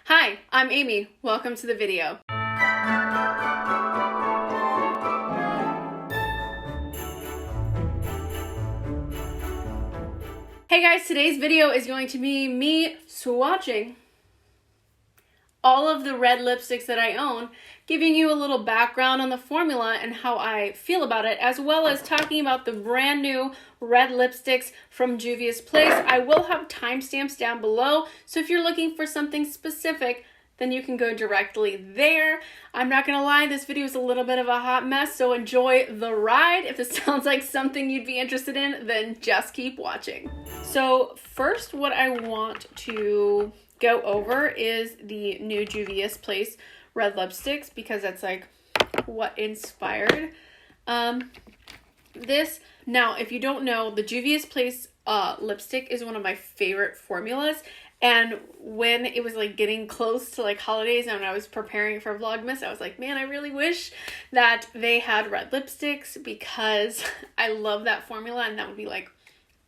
Hi, I'm Amy. Welcome to the video. Hey guys, today's video is going to be me swatching all of the red lipsticks that I own, giving you a little background on the formula and how I feel about it, as well as talking about the brand new red lipsticks from JUVIA'S Place. I will have timestamps down below, so if you're looking for something specific, then you can go directly there. I'm not gonna lie, this video is a little bit of a hot mess, so enjoy the ride. If this sounds like something you'd be interested in, then just keep watching. So first, what I want to go over is the new JUVIA'S Place red lipsticks, because that's like what inspired this. Now, if you don't know, the JUVIA'S Place lipstick is one of my favorite formulas. And when it was like getting close to like holidays and when I was preparing for Vlogmas, I was like, man, I really wish that they had red lipsticks, because I love that formula and that would be like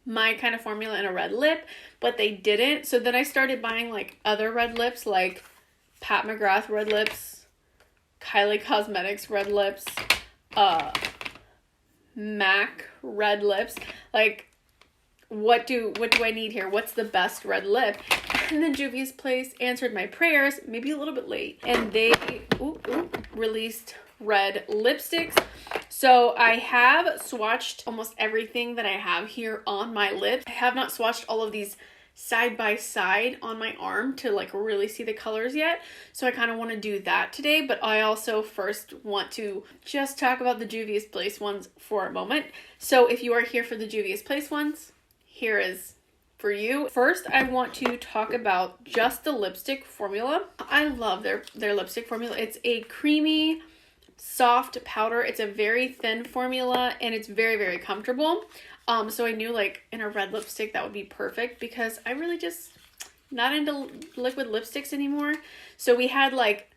my kind of formula in a red lip, but they didn't. So then I started buying like other red lips, like Pat McGrath red lips, Kylie Cosmetics red lips, MAC red lips. Like, what do I need here? What's the best red lip? And then JUVIA'S Place answered my prayers, maybe a little bit late, and they released red lipsticks. So I have swatched almost everything that I have here on my lips. I have not swatched all of these side by side on my arm to like really see the colors yet. So I kind of want to do that today, but I also first want to just talk about the JUVIA'S Place ones for a moment. So if you are here for the JUVIA'S Place ones, here is for you. First, I want to talk about just the lipstick formula. I love their lipstick formula. It's a creamy, soft powder. It's a very thin formula and it's very, very comfortable. So I knew like in a red lipstick that would be perfect, because I really just not into liquid lipsticks anymore. So we had like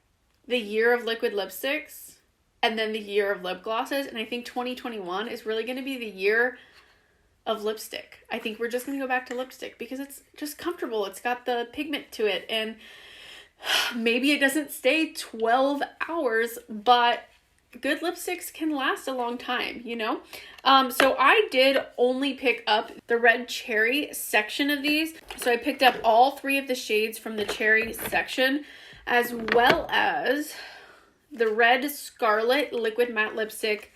the year of liquid lipsticks and then the year of lip glosses. And I think 2021 is really going to be the year of lipstick. I think we're just going to go back to lipstick because it's just comfortable. It's got the pigment to it, and maybe it doesn't stay 12 hours, but good lipsticks can last a long time, you know? So I did only pick up the red cherry section of these. So I picked up all three of the shades from the cherry section, as well as the red scarlet liquid matte lipstick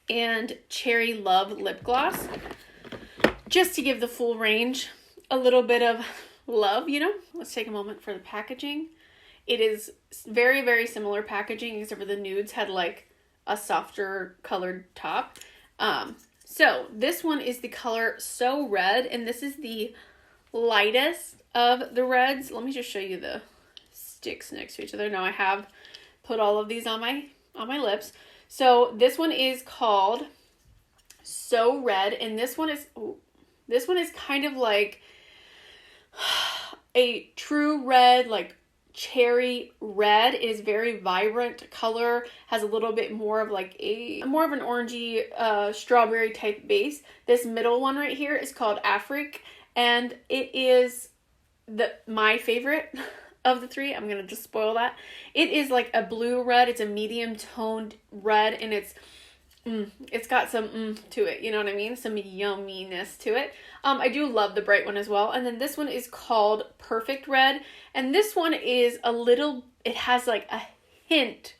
and cherry love lip gloss, just to give the full range a little bit of love, you know? Let's take a moment for the packaging. It is very, very similar packaging, except for the nudes had like a softer colored top. So this one is the color So Red, and this is the lightest of the reds. Let me just show you the sticks next to each other. Now I have put all of these on my lips. So this one is called So Red, and this one is kind of like a true red, like cherry red. It is very vibrant color, has a little bit more of like more of an orangey strawberry type base. This middle one right here is called Afrique, and it is my favorite of the three. I'm gonna just spoil that. It is like a blue red. It's a medium toned red, and it's got some to it, you know what I mean? Some yumminess to it. I do love the bright one as well. And then this one is called Perfect Red. And this one is it has like a hint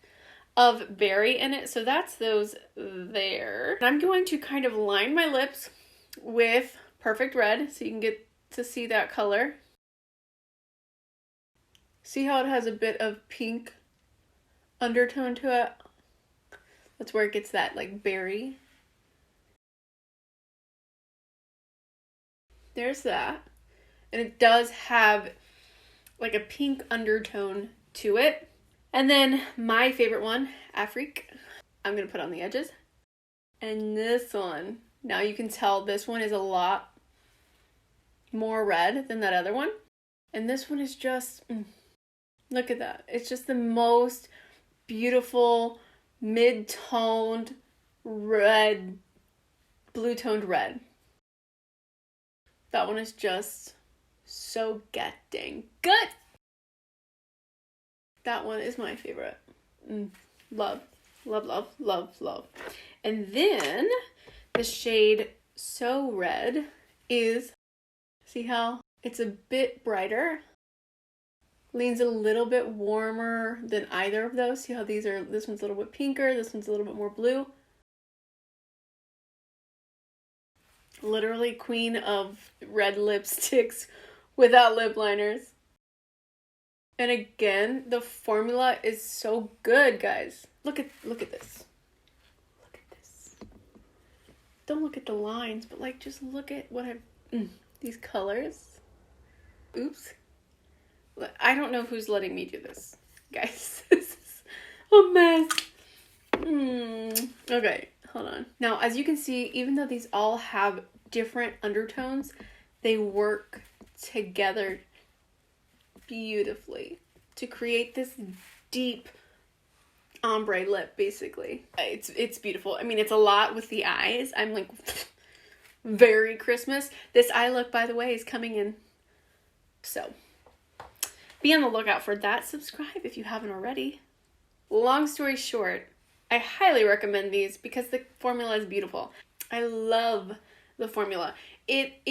of berry in it. So that's those there. And I'm going to kind of line my lips with Perfect Red so you can get to see that color. See how it has a bit of pink undertone to it? That's where it gets that like berry. There's that. And it does have like a pink undertone to it. And then my favorite one, Afrique, I'm going to put on the edges. And this one, now you can tell this one is a lot more red than that other one. And this one is just, look at that. It's just the most beautiful mid-toned red, blue-toned red. That one is just so getting good. That one is my favorite. Love, love, love, love, love. And then the shade So Red is, see how it's a bit brighter? Leans a little bit warmer than either of those. See how these are, this one's a little bit pinker, this one's a little bit more blue. Literally queen of red lipsticks without lip liners. And again, the formula is so good, guys. Look at this. Look at this. Don't look at the lines, but like just look at what these colors. Oops. I don't know who's letting me do this, guys. This is a mess. Okay, hold on. Now, as you can see, even though these all have different undertones, they work together beautifully to create this deep ombre lip, basically. It's beautiful. I mean, it's a lot with the eyes. I'm like very Christmas. This eye look, by the way, is coming in. So be on the lookout for that. Subscribe if you haven't already. Long story short, I highly recommend these because the formula is beautiful. I love the formula. It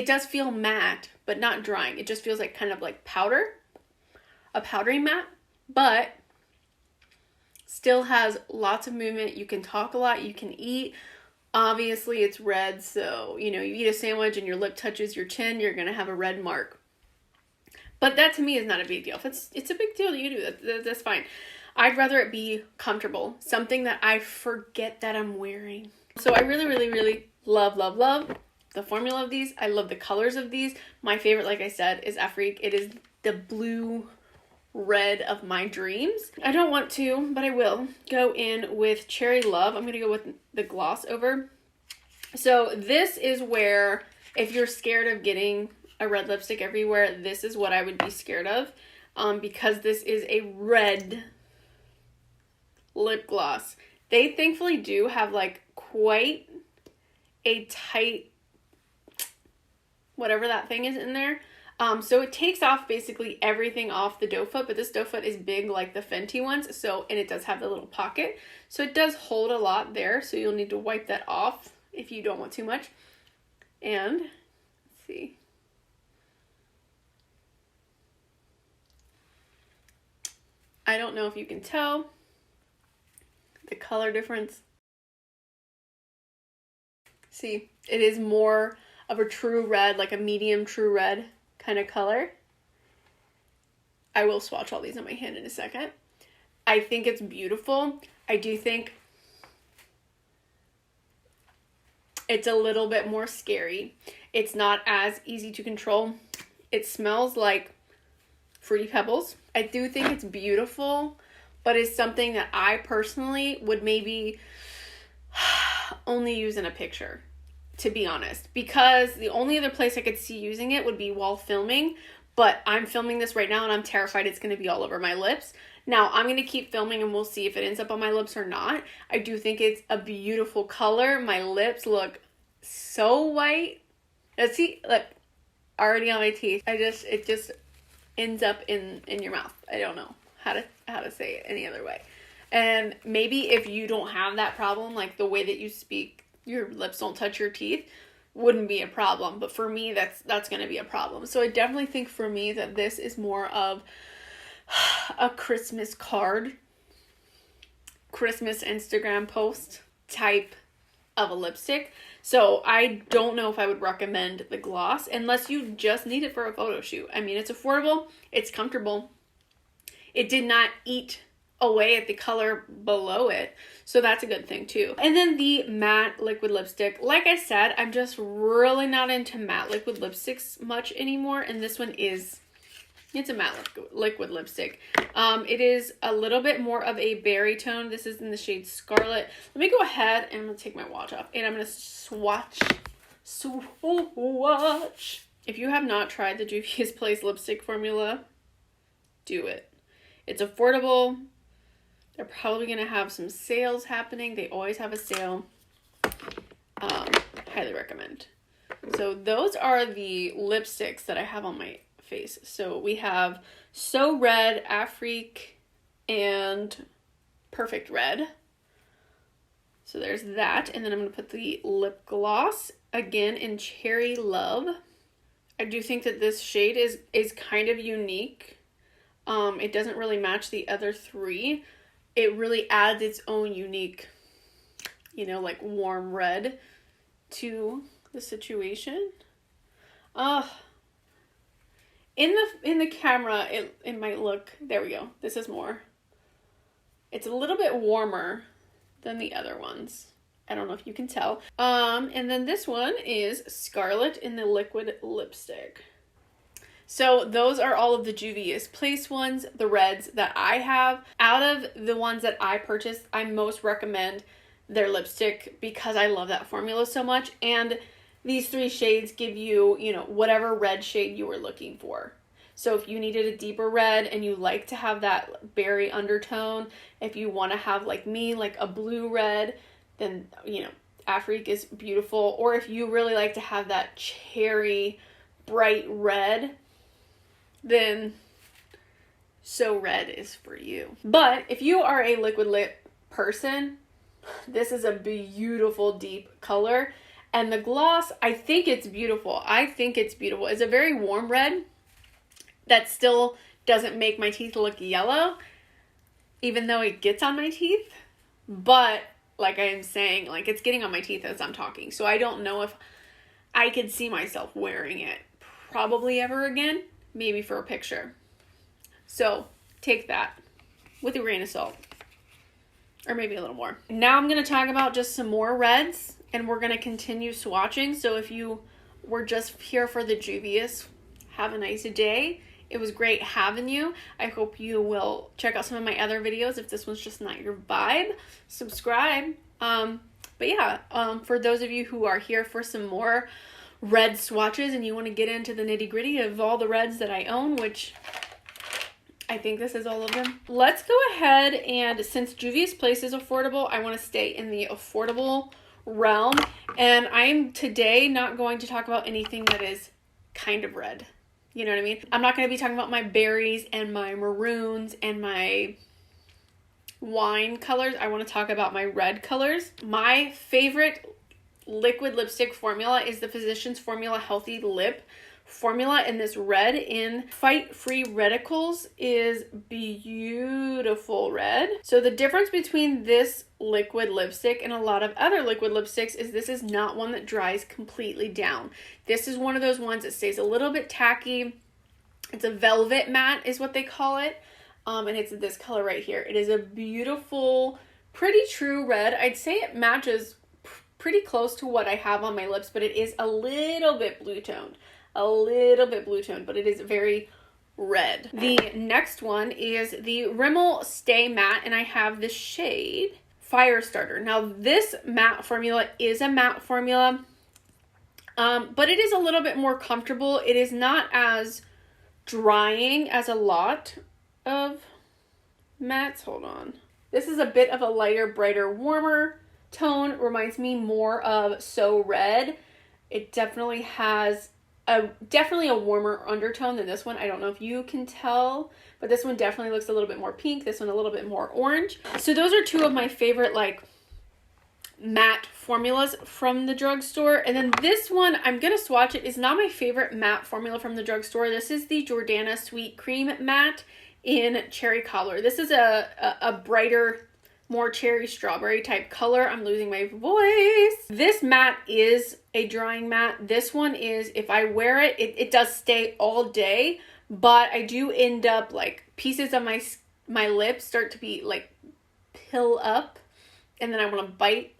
does feel matte, but not drying. It just feels like kind of like powder, a powdery matte, but still has lots of movement. You can talk a lot, you can eat. Obviously it's red, so you eat a sandwich and your lip touches your chin, you're gonna have a red mark. But that to me is not a big deal. If it's a big deal, you do that. That's fine. I'd rather it be comfortable, something that I forget that I'm wearing. So I really, really, really love, love, love the formula of these. I love the colors of these. My favorite, like I said, is Afrique. It is the blue red of my dreams. I don't want to, but I will go in with Cherry Love. I'm gonna go with the gloss over. So this is where, if you're scared of getting a red lipstick everywhere, this is what I would be scared of, because this is a red lip gloss. They thankfully do have like quite a tight, whatever that thing is in there. So it takes off basically everything off the doe foot, but this doe foot is big like the Fenty ones. So, and it does have the little pocket. So it does hold a lot there. So you'll need to wipe that off if you don't want too much. And let's see. I don't know if you can tell the color difference. See, it is more of a true red, like a medium true red kind of color. I will swatch all these on my hand in a second. I think it's beautiful. I do think it's a little bit more scary. It's not as easy to control. It smells like Fruity Pebbles. I do think it's beautiful, but it's something that I personally would maybe only use in a picture, to be honest, because the only other place I could see using it would be while filming, but I'm filming this right now and I'm terrified it's going to be all over my lips. Now, I'm going to keep filming and we'll see if it ends up on my lips or not. I do think it's a beautiful color. My lips look so white. Let's see, look, already on my teeth. It just ends up in your mouth. I don't know how to say it any other way. And maybe if you don't have that problem, like the way that you speak, your lips don't touch your teeth, wouldn't be a problem. But for me, that's going to be a problem. So I definitely think for me that this is more of a Christmas card, Christmas Instagram post type of a lipstick. So I don't know if I would recommend the gloss unless you just need it for a photo shoot. I mean, it's affordable, it's comfortable. It did not eat away at the color below it, so that's a good thing too. And then the matte liquid lipstick, like I said, I'm just really not into matte liquid lipsticks much anymore, and this one is, it's a matte liquid lipstick. It is a little bit more of a berry tone. This is in the shade Scarlet. Let me go ahead and I'm gonna take my watch off and I'm gonna swatch. If you have not tried the JUVIA'S lipstick formula, do it. It's affordable. They're probably going to have some sales happening. They always have a sale. Highly recommend. So those are the lipsticks that I have on my face. So we have So Red, Afrique, and Perfect Red. So there's that. And then I'm going to put the lip gloss again in Cherry Love. I do think that this shade is kind of unique. It doesn't really match the other three. It really adds its own unique, you know, like warm red to the situation. In the camera, it might look, there we go. This is more. It's a little bit warmer than the other ones. I don't know if you can tell. And then this one is Scarlet in the liquid lipstick. So those are all of the JUVIA'S Place ones, the reds that I have. Out of the ones that I purchased, I most recommend their lipstick because I love that formula so much. And these three shades give you, you know, whatever red shade you were looking for. So if you needed a deeper red and you like to have that berry undertone, if you want to have, like me, like a blue red, then, you know, Afrique is beautiful. Or if you really like to have that cherry bright red, then So Red is for you. But if you are a liquid lip person, this is a beautiful deep color. And the gloss, I think it's beautiful. I think it's beautiful. It's a very warm red that still doesn't make my teeth look yellow, even though it gets on my teeth. But like I am saying, like it's getting on my teeth as I'm talking. So I don't know if I could see myself wearing it probably ever again, maybe for a picture. So take that with a grain of salt, or maybe a little more. Now I'm going to talk about just some more reds, and we're going to continue swatching. So if you were just here for the JUVIA'S, have a nice day. It was great having you. I hope you will check out some of my other videos. If this one's just not your vibe, subscribe. But yeah, for those of you who are here for some more red swatches and you want to get into the nitty gritty of all the reds that I own, which I think this is all of them. Let's go ahead, and since JUVIA'S Place is affordable, I want to stay in the affordable realm. And I'm today not going to talk about anything that is kind of red. You know what I mean? I'm not going to be talking about my berries and my maroons and my wine colors. I want to talk about my red colors. My favorite liquid lipstick formula is the Physicians Formula Healthy Lip formula, and this red in Fight Free Radicals is beautiful red. So the difference between this liquid lipstick and a lot of other liquid lipsticks is this is not one that dries completely down. This is one of those ones that stays a little bit tacky. It's a velvet matte is what they call it. And it's this color right here. It is a beautiful, pretty true red. I'd say it matches pretty close to what I have on my lips, but it is a little bit blue toned. But it is very red. The next one is the Rimmel Stay Matte, and I have the shade Firestarter. Now this matte formula is a matte formula, but it is a little bit more comfortable. It is not as drying as a lot of mattes. Hold on. This is a bit of a lighter, brighter, warmer tone. Reminds me more of So Red. It definitely has definitely a warmer undertone than this one. I don't know if you can tell, but this one definitely looks a little bit more pink. This one a little bit more orange. So those are two of my favorite like matte formulas from the drugstore. And then this one, I'm gonna swatch it. It's not my favorite matte formula from the drugstore. This is the Jordana Sweet Cream Matte in Cherry Cobbler. This is a brighter, more cherry strawberry type color. I'm losing my voice. This matte is a drying matte. This one is, if I wear it, it does stay all day, but I do end up like pieces of my lips start to be like pill up, and then I want to bite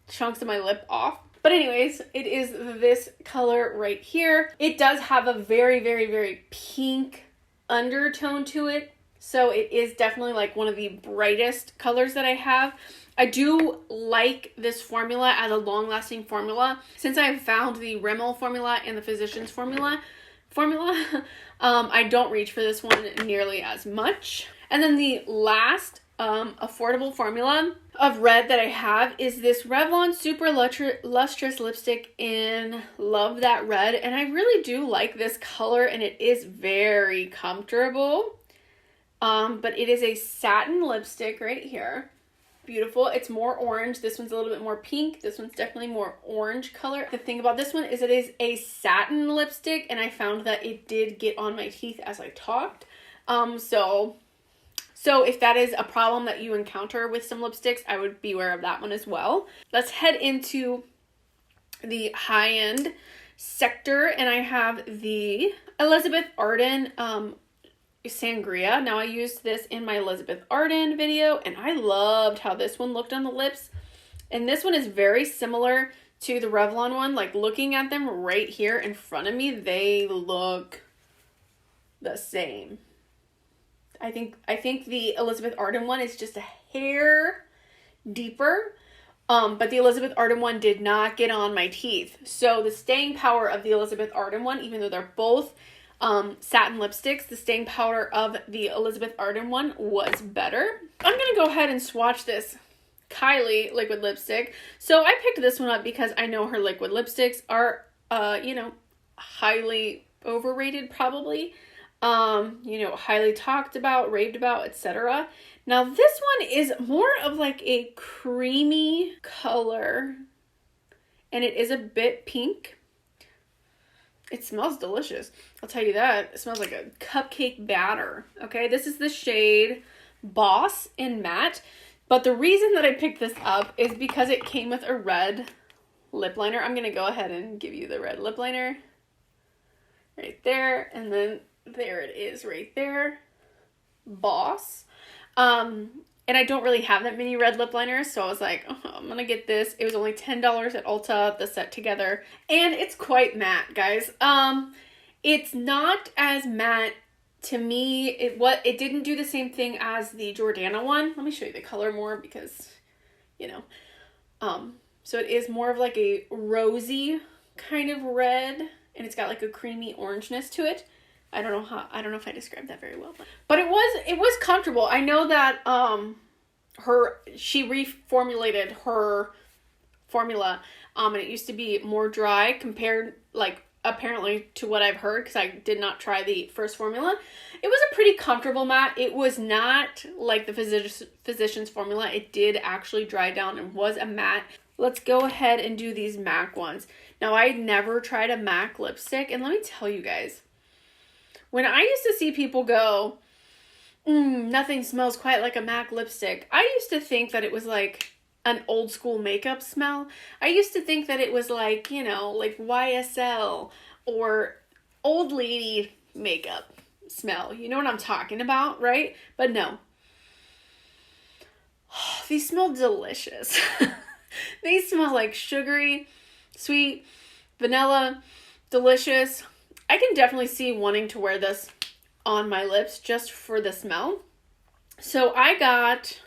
chunks of my lip off. But anyways, it is this color right here. It does have a very, very, very pink undertone to it. So it is definitely like one of the brightest colors that I have. I do like this formula as a long-lasting formula. Since I've found the Rimmel formula and the Physicians formula, I don't reach for this one nearly as much. And then the last affordable formula of red that I have is this Revlon Super Lustrous Lipstick in Love That Red. And I really do like this color, and it is very comfortable. But it is a satin lipstick right here. Beautiful. It's more orange. This one's a little bit more pink. This one's definitely more orange color. The thing about this one is it is a satin lipstick, and I found that it did get on my teeth as I talked. So if that is a problem that you encounter with some lipsticks, I would be aware of that one as well. Let's head into the high-end sector, and I have the Elizabeth Arden Sangria. Now I used this in my Elizabeth Arden video, and I loved how this one looked on the lips. And this one is very similar to the Revlon one. Like, looking at them right here in front of me, they look the same. I think the Elizabeth Arden one is just a hair deeper, but the Elizabeth Arden one did not get on my teeth. So the staying power of the Elizabeth Arden one, even though they're both satin lipsticks, the staying power of the Elizabeth Arden one was better. I'm gonna go ahead and swatch this Kylie liquid lipstick. So I picked this one up because I know her liquid lipsticks are, you know, highly overrated probably. You know, highly talked about, raved about, etc. Now this one is more of like a creamy color, and it is a bit pink. It smells delicious. I'll tell you that. It smells like a cupcake batter. Okay, this is the shade Boss in Matte. But the reason that I picked this up is because it came with a red lip liner. I'm going to go ahead and give you the red lip liner. Right there. And then there it is right there. Boss. And I don't really have that many red lip liners, so I was like, oh, I'm gonna get this. It was only $10 at Ulta, the set together, and it's quite matte, guys. It's not as matte to me. It didn't do the same thing as the Jordana one. Let me show you the color more because, you know, so it is more of like a rosy kind of red, and it's got like a creamy orangeness to it. I don't know if I described that very well, but it was comfortable. I know that she reformulated her formula, and it used to be more dry compared, like, apparently to what I've heard, because I did not try the first formula. It was a pretty comfortable matte. It was not like the Physicians formula. It did actually dry down and was a matte. Let's go ahead and do these MAC ones. Now, I never tried a MAC lipstick, and let me tell you guys, when I used to see people go, nothing smells quite like a MAC lipstick, I used to think that it was like an old school makeup smell. I used to think that it was like, you know, like YSL or old lady makeup smell. You know what I'm talking about, right? But no. These smell delicious. They smell like sugary, sweet, vanilla, delicious. I can definitely see wanting to wear this on my lips just for the smell. So I got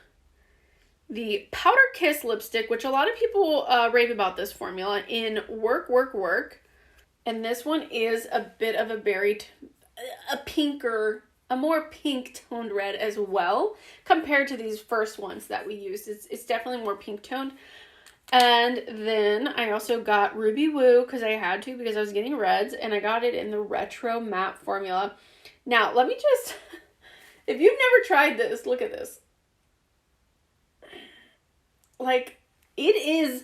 the Powder Kiss lipstick, which a lot of people rave about this formula, in Work, Work, Work. And this one is a bit of a more pink toned red as well, compared to these first ones that we used. It's definitely more pink toned. And then I also got Ruby Woo because I had to, because I was getting reds, and I got it in the Retro Matte formula. Now, let me just, if you've never tried this, look at this. Like, it is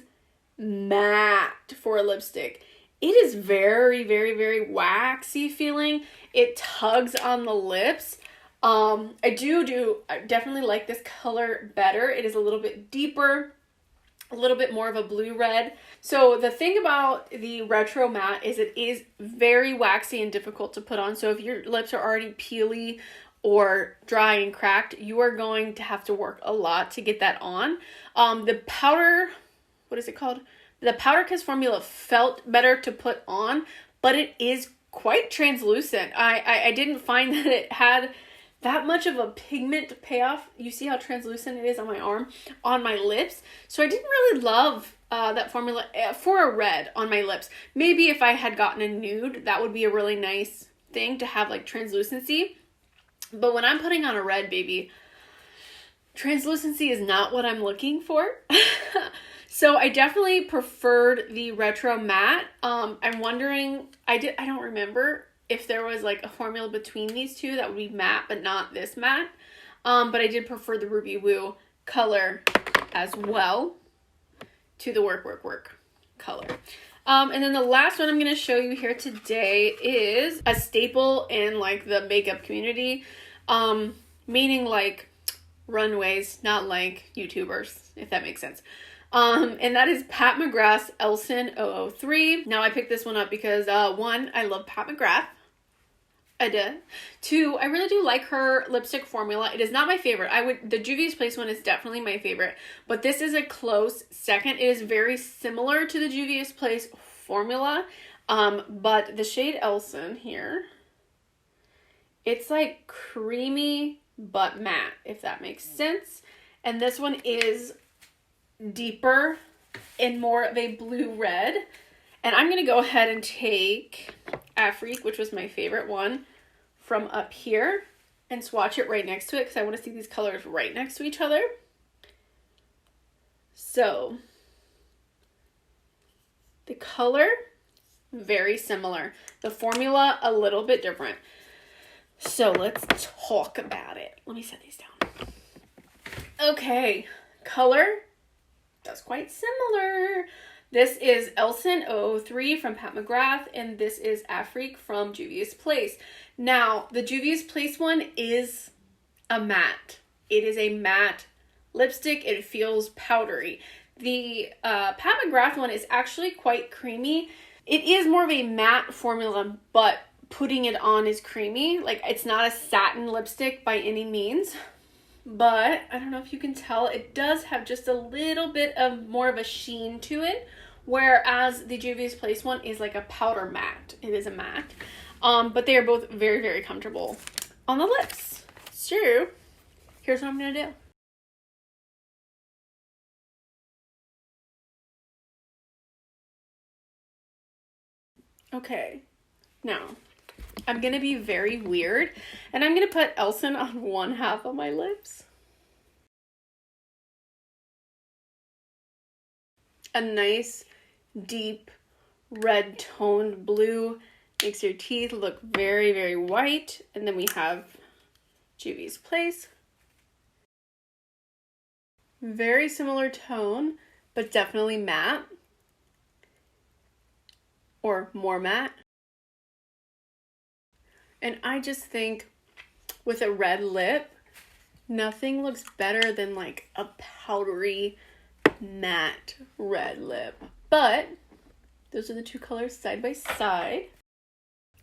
matte for a lipstick. It is very, very, very waxy feeling. It tugs on the lips. I definitely like this color better. It is a little bit deeper, a little bit more of a blue red. So the thing about the Retro Matte is it is very waxy and difficult to put on. So if your lips are already peely or dry and cracked, you are going to have to work a lot to get that on. The powder, what is it called? The Powder Kiss formula felt better to put on, but it is quite translucent. I didn't find that it had that much of a pigment payoff. You see how translucent it is on my arm, on my lips. So I didn't really love that formula for a red on my lips. Maybe if I had gotten a nude, that would be a really nice thing to have, like translucency. But when I'm putting on a red, baby, translucency is not what I'm looking for. So I definitely preferred the retro matte. I'm wondering, I don't remember if there was like a formula between these two that would be matte but not this matte. But I did prefer the Ruby Woo color as well to the Work color. And then the last one I'm going to show you here today is a staple in like the makeup community, meaning like runways, not like YouTubers, if that makes sense. And that is Pat McGrath's Elson 003. Now I picked this one up because one, I love Pat McGrath. I did. Two, I really do like her lipstick formula. It is not my favorite. The Juvia's Place one is definitely my favorite, but this is a close second. It is very similar to the Juvia's Place formula, but the shade Elson here, it's like creamy but matte, if that makes sense. And this one is deeper and more of a blue red. And I'm gonna go ahead and take Afrique, which was my favorite one, from up here and swatch it right next to it because I want to see these colors right next to each other. So the color, very similar. The formula, a little bit different. So let's talk about it. Let me set these down. Okay, color, that's quite similar. This is Elson 003 from Pat McGrath, and this is Afrique from Juvia's Place. Now, the Juvia's Place one is a matte. It is a matte lipstick. It feels powdery. The Pat McGrath one is actually quite creamy. It is more of a matte formula, but putting it on is creamy. Like, it's not a satin lipstick by any means. But I don't know if you can tell, it does have just a little bit of more of a sheen to it, whereas the Juvia's Place one is like a powder matte. It is a matte, but they are both very, very comfortable on the lips. So here's what I'm gonna do. Okay, now I'm gonna be very weird, and I'm gonna put Elson on one half of my lips. A nice, deep, red toned blue makes your teeth look very, very white. And then we have Juvia's Place. Very similar tone, but definitely matte. Or more matte. And I just think with a red lip, nothing looks better than like a powdery matte red lip. But those are the two colors side by side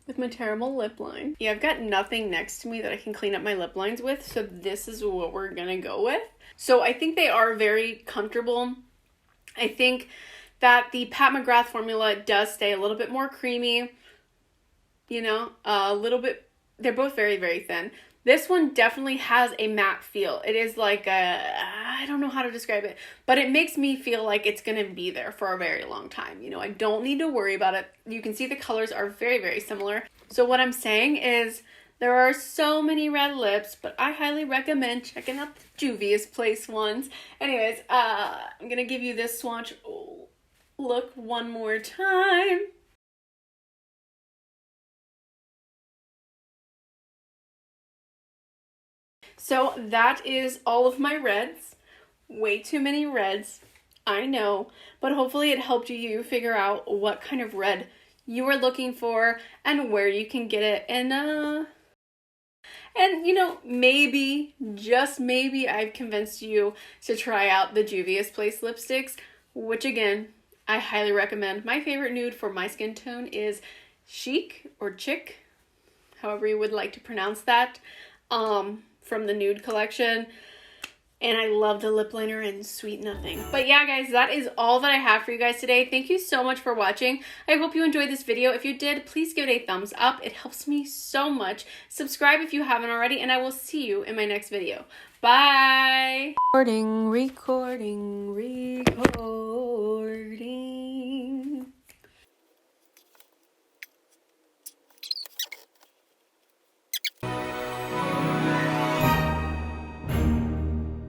with my terrible lip line. Yeah, I've got nothing next to me that I can clean up my lip lines with, so this is what we're gonna go with. So I think they are very comfortable. I think that the Pat McGrath formula does stay a little bit more creamy, you know, a little bit. They're both very, very thin. This one definitely has a matte feel. It is like I don't know how to describe it, but it makes me feel like it's going to be there for a very long time. You know, I don't need to worry about it. You can see the colors are very, very similar. So what I'm saying is there are so many red lips, but I highly recommend checking out the Juvia's Place ones. Anyways, I'm going to give you this swatch look one more time. So that is all of my reds. Way too many reds, I know, but hopefully it helped you figure out what kind of red you are looking for and where you can get it. And you know, maybe, just maybe, I've convinced you to try out the Juvia's Place lipsticks, which again, I highly recommend. My favorite nude for my skin tone is Chic or Chick, however you would like to pronounce that, from the nude collection. And I love the lip liner in Sweet Nothing. But yeah, guys, that is all that I have for you guys today. Thank you so much for watching. I hope you enjoyed this video. If you did, please give it a thumbs up. It helps me so much. Subscribe if you haven't already, and I will see you in my next video. Bye! Recording.